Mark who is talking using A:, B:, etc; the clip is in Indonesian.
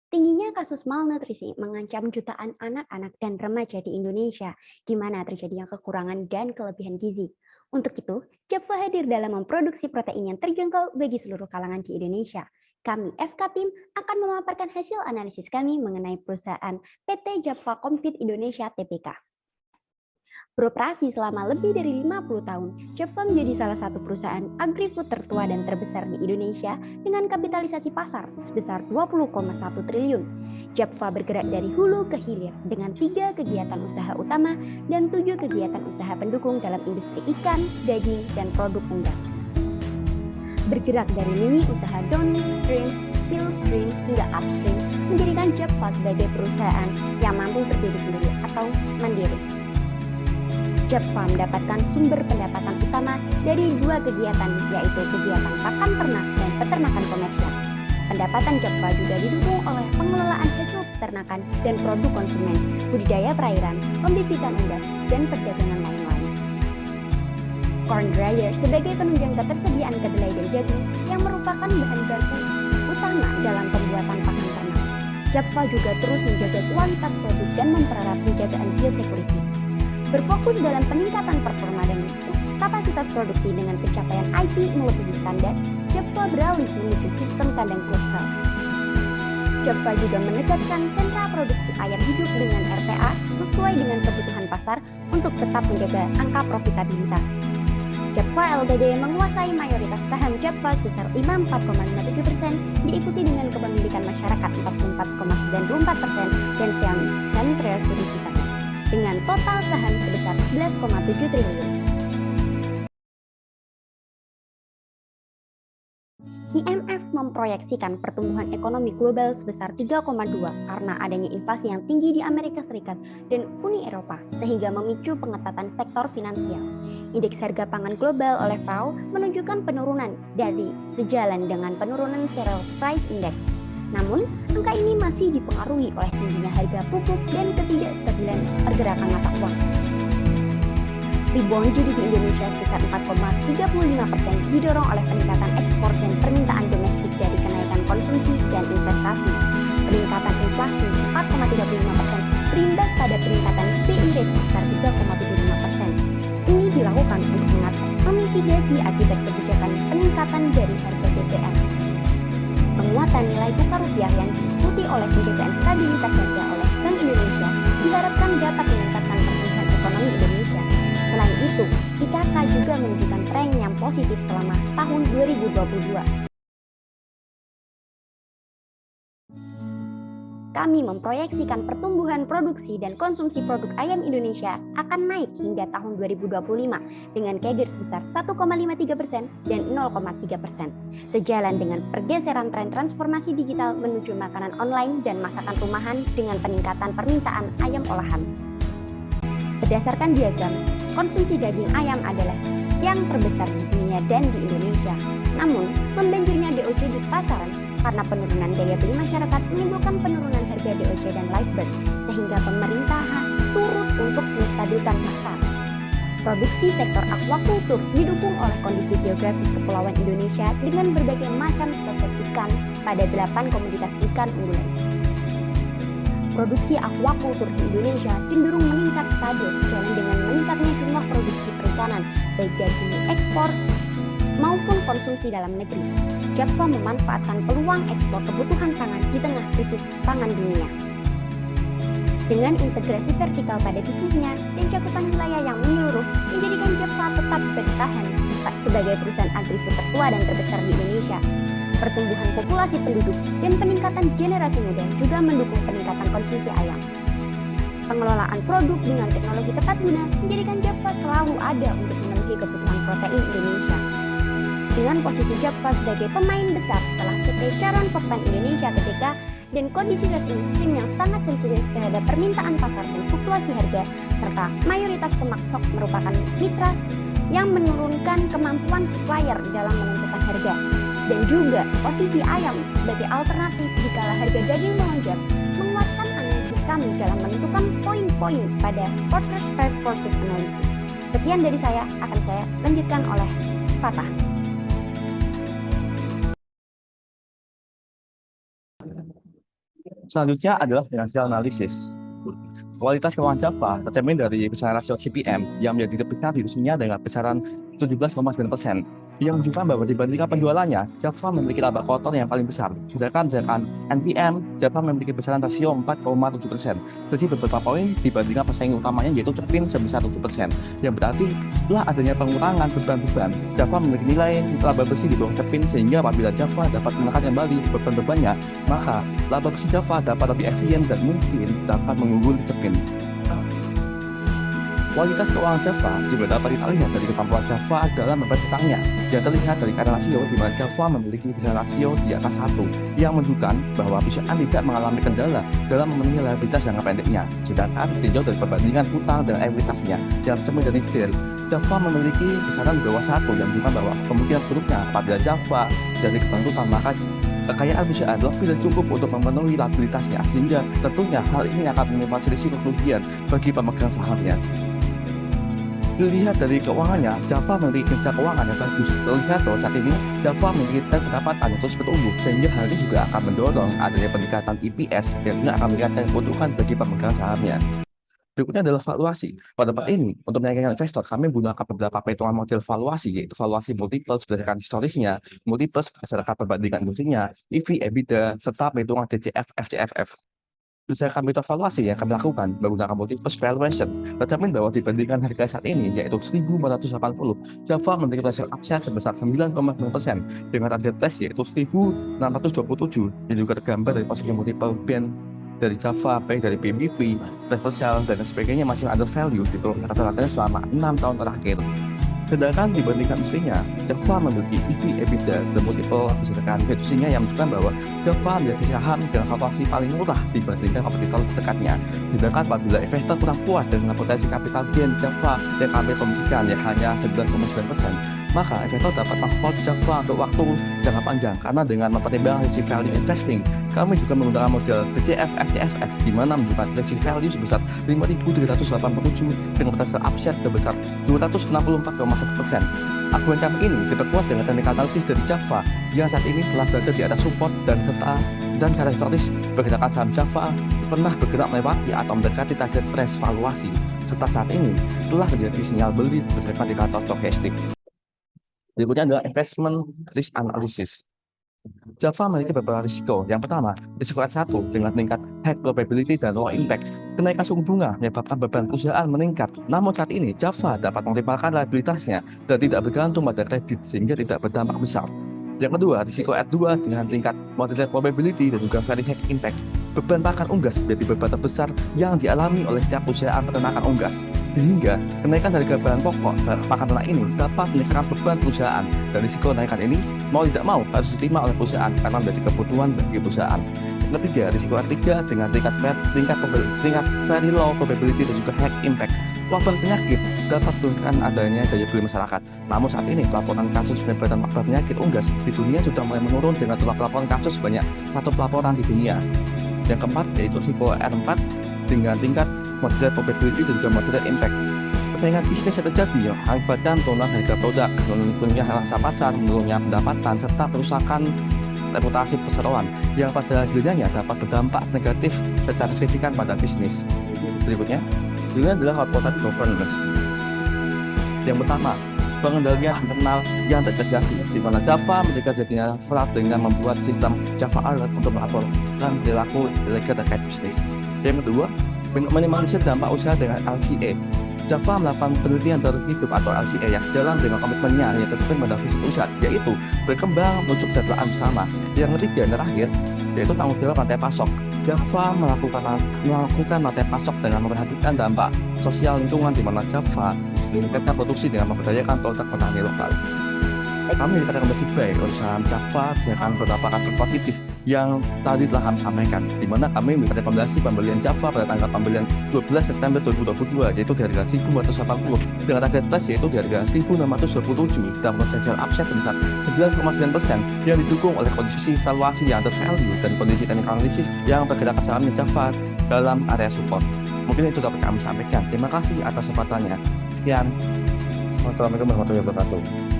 A: Tingginya kasus malnutrisi mengancam jutaan anak-anak dan remaja di Indonesia, di mana terjadinya kekurangan dan kelebihan gizi. Untuk itu, Japfa hadir dalam memproduksi protein yang terjangkau bagi seluruh kalangan di Indonesia. Kami, FK Team, akan memaparkan hasil analisis kami mengenai perusahaan PT Japfa Comfit Indonesia Tbk. Beroperasi selama lebih dari 50 tahun, Japfa menjadi salah satu perusahaan agri-food tertua dan terbesar di Indonesia dengan kapitalisasi pasar sebesar 20,1 triliun. Japfa bergerak dari hulu ke hilir dengan 3 kegiatan usaha utama dan 7 kegiatan usaha pendukung dalam industri ikan, daging, dan produk unggas. Bergerak dari lini usaha downstream, millstream, hingga upstream, menjadikan Japfa sebagai perusahaan yang mampu berdiri sendiri atau mandiri. Japfa mendapatkan sumber pendapatan utama dari 2 kegiatan, yaitu kegiatan pakan ternak dan peternakan komersial. Pendapatan Japfa juga didukung oleh pengelolaan hasil peternakan dan produk konsumen, budidaya perairan, pembibitan unggas, dan perdagangan lain-lain. Corn dryer sebagai penunjang ketersediaan kedelai dan jagung yang merupakan bahan baku utama dalam pembuatan pakan ternak. Japfa juga terus menjaga kualitas produk dan mempererat penjagaan biosecurity. Berfokus dalam peningkatan performa dan kapasitas produksi dengan pencapaian IT melebihi standar, Japfa beralih menuju sistem kandang closed house. Japfa juga menegaskan sentra produksi ayam hidup dengan RPA sesuai dengan kebutuhan pasar untuk tetap menjaga angka profitabilitas. Japfa Ltd menguasai mayoritas saham Japfa sebesar 54,57%, diikuti dengan kepemilikan masyarakat 44,94% dan Xiaomi dan Treasury sisanya, dengan total saham sebesar 11,7 triliun. IMF memproyeksikan pertumbuhan ekonomi global sebesar 3,2 karena adanya inflasi yang tinggi di Amerika Serikat dan Uni Eropa, sehingga memicu pengetatan sektor finansial. Indeks harga pangan global oleh FAO menunjukkan penurunan dari sejalan dengan penurunan Cereal Price Index. Namun, angka ini masih dipengaruhi oleh tingginya harga pupuk dan ketidakstabilan pergerakan mata uang. Rebound GDP Indonesia sebesar 4,35% didorong oleh peningkatan ekspor dan permintaan domestik dari kenaikan konsumsi dan investasi. Peningkatan inflasi 4,35% berimbas pada peningkatan PIB sebesar 3,75%. Ini dilakukan untuk memitigasi akibat kebijakan peningkatan dari harga BBM. Penguatan nilai tukar rupiah yang diikuti oleh penjagaan stabilitas harga oleh Bank Indonesia diharapkan dapat meningkatkan pertumbuhan ekonomi Indonesia. Selain itu, IKK juga menunjukkan tren yang positif selama tahun 2022. Kami memproyeksikan pertumbuhan produksi dan konsumsi produk ayam Indonesia akan naik hingga tahun 2025 dengan CAGR sebesar 1,53% dan 0,3%. Sejalan dengan pergeseran tren transformasi digital menuju makanan online dan masakan rumahan dengan peningkatan permintaan ayam olahan. Berdasarkan diagram, konsumsi daging ayam adalah yang terbesar di dunia dan di Indonesia. Namun, membanjirnya DOC di pasaran karena penurunan daya beli masyarakat menimbulkan penurunan harga DOC dan live bird, sehingga pemerintah turut untuk menstabilkan pasar. Produksi sektor aquaculture didukung oleh kondisi geografis kepulauan Indonesia dengan berbagai macam spesies ikan pada 8 komoditas ikan unggulan. Produksi aquaculture di Indonesia cenderung meningkat stabil sejalan dengan meningkatnya jumlah produksi perikanan, baik dari sisi ekspor maupun konsumsi dalam negeri. Japfa memanfaatkan peluang ekspor kebutuhan pangan di tengah krisis pangan dunia. Dengan integrasi vertikal pada bisnisnya dan cakupan wilayah yang menyeluruh, menjadikan Japfa tetap bertahan sebagai perusahaan agri-food tertua dan terbesar di Indonesia. Pertumbuhan populasi penduduk dan peningkatan generasi muda juga mendukung peningkatan konsumsi ayam. Pengelolaan produk dengan teknologi tepat guna menjadikan Japfa selalu ada untuk memenuhi kebutuhan protein Indonesia. Dengan posisi Japfa sebagai pemain besar setelah PT Charon Pokpan Indonesia Tbk dan kondisi revenue stream yang sangat sensitif terhadap permintaan pasar dan fluktuasi harga, serta mayoritas pemasok merupakan mitra yang menurunkan kemampuan supplier dalam menentukan harga, dan juga posisi ayam sebagai alternatif jika harga daging melonjak, menguatkan analisis kami dalam menentukan poin-poin pada Fortress 5 Forces Analysis. Sekian dari saya, akan saya lanjutkan oleh Fatah.
B: Selanjutnya adalah financial analysis. Kualitas keuangan Java tercermin dari besaran rasio CPM yang menjadi terbesar di dunia dengan besaran 17,9%, yang menunjukkan bahwa dibandingkan penjualannya, Java memiliki laba kotor yang paling besar. Sedangkan NPM, Java memiliki besaran rasio 4,7%, selisih beberapa poin dibandingkan pesaing utamanya yaitu Cepin sebesar 7%, yang berarti setelah adanya pengurangan beban-beban, Java memiliki nilai laba bersih di bawah Cepin, sehingga apabila Java dapat menekan kembali beban-bebannya, maka laba bersih Java dapat lebih efisien dan mungkin dapat mengungguli Cepin. Kualitas keuangan Java juga dapat kita lihat dari kemampuan Java dalam membayar hutangnya, yang terlihat dari kadar rasio di mana Java memiliki besaran rasio di atas 1, yang menunjukkan bahwa perusahaan tidak mengalami kendala dalam memenuhi liabilitas jangka pendeknya. Sedangkan tinjau dari perbandingan hutang dan ekuitasnya yang cermin dari detail, Java memiliki besaran di bawah 1, yang menunjukkan bahwa kemungkinan buruknya apabila Java dari kebantutan, maka kekayaan perusahaan lebih dari cukup untuk memenuhi liabilitasnya, sehingga tentunya hal ini akan menyebabkan risiko kerugian bagi pemegang sahamnya. Dilihat dari keuangannya, Java memiliki kinerja keuangan yang bagus. Terlihat bahwa saat ini Java memiliki pendapatan yang terus bertumbuh, sehingga hal ini juga akan mendorong adanya peningkatan EPS yang juga akan meningkatkan keuntungan bagi pemegang sahamnya. Berikutnya adalah valuasi. Pada tempat ini, untuk meyakinkan investor, kami menggunakan beberapa perhitungan model valuasi, yaitu valuasi multiples berdasarkan historisnya, multiples berdasarkan perbandingan industриnya, EV, EBITDA, serta perhitungan DCF, FCFF. Berdasarkan metode valuasi yang kami lakukan menggunakan multiples valuation, tercermin bahwa dibandingkan harga saat ini, yaitu 1.480, Java memiliki potential upside sebesar 9,9%, dengan target price yaitu 1.627, yang juga tergambar dari posisi multiple band dari Java, baik dari PBV, reversal, dan sebagainya masih under value gitu rata-ratanya selama 6 tahun terakhir. Sedangkan dibandingkan istrinya, Java memiliki EV, EBITDA, dan multiple berdasarkan reduksinya yang menunjukkan bahwa Java menjadi saham dengan valuasi paling murah dibandingkan kompetitor terdekatnya. Sedangkan apabila investor kurang puas dengan potensi capital gain Java yang kami promosikan ya hanya 9,9%, maka investor dapat menghold Java untuk waktu jangka panjang, karena dengan mempertimbangkan risiko value investing, kami juga menggunakan model DCF FCFF di mana menunjukkan risiko value sebesar 5.387 dengan potential upside sebesar 264,1%. Argumen kami ini diperkuat dengan teknik analisis dari Java yang saat ini telah berada di atas support dan secara historis pergerakan saham Java pernah bergerak melewati atau mendekati target price valuasi, serta saat ini telah terjadi sinyal beli berdasarkan indikator stochastic. Berikutnya adalah investment risk analysis. Java memiliki beberapa risiko. Yang pertama, risiko R1 dengan tingkat high probability dan low impact. Kenaikan suku bunga menyebabkan beban perusahaan meningkat. Namun saat ini, Java dapat mengoptimalkan liabilitasnya dan tidak bergantung pada kredit sehingga tidak berdampak besar. Yang kedua, risiko R2 dengan tingkat moderate probability dan juga very high impact. Beban pakan unggas menjadi beban terbesar yang dialami oleh setiap perusahaan peternakan unggas, sehingga kenaikan harga bahan pokok pakan ternak ini dapat meningkatkan beban perusahaan, dan risiko kenaikan ini mau tidak mau harus diterima oleh perusahaan karena menjadi kebutuhan bagi perusahaan. Yang ketiga, risiko R3 dengan tingkat very low probability dan juga high impact. Wabah penyakit dapat menurunkan adanya daya beli masyarakat. Namun saat ini pelaporan kasus penyebaran wabah penyakit unggas di dunia sudah mulai menurun dengan total pelaporan kasus sebanyak 1 pelaporan di dunia. Yang keempat yaitu risiko R4 dengan tingkat moderate probability dan juga moderate impact. Persaingan bisnis yang terjadi yang mengakibatkan penurunan harga produk, menurunnya rasa pasar, menurunnya pendapatan, serta kerusakan reputasi perseroan yang pada akhirnya dapat berdampak negatif secara signifikan pada bisnis. Berikutnya adalah corporate governance. Yang pertama, pengendalian internal yang terintegrasi, di mana Java menjaga jadinya fraud dengan membuat sistem Java Alert untuk melaporkan perilaku ilegal terkait bisnis. Yang kedua, minimalisir dampak usaha dengan LCA. Java melakukan penelitian berhidup atau LCA yang sejalan dengan komitmennya yang tercermin pada visi perusahaan, yaitu berkembang menuju kesejahteraan bersama. Yang ketiga dan terakhir, yaitu tanggung jawab rantai pasok. Java melakukan rantai pasok dengan memperhatikan dampak sosial lingkungan, di mana Java meningkatkan produksi dengan memberdayakan produk petani lokal. Kami dikatakan bersih baik oleh saham Java berdasarkan beberapa kasus positif yang tadi telah kami sampaikan, di mana kami memberikan rekomendasi pembelian Java pada tanggal pembelian 12 September 2022 yaitu di harga 1.480 dengan target price yaitu di harga 1.627 dan potensial upside sebesar 9,9% yang didukung oleh kondisi valuasi yang undervalue dan kondisi teknik analisis yang pergerakan sahamnya Java dalam area support. Mungkin itu dapat kami sampaikan. Terima kasih atas kesempatannya. Sekian. Assalamualaikum warahmatullahi wabarakatuh.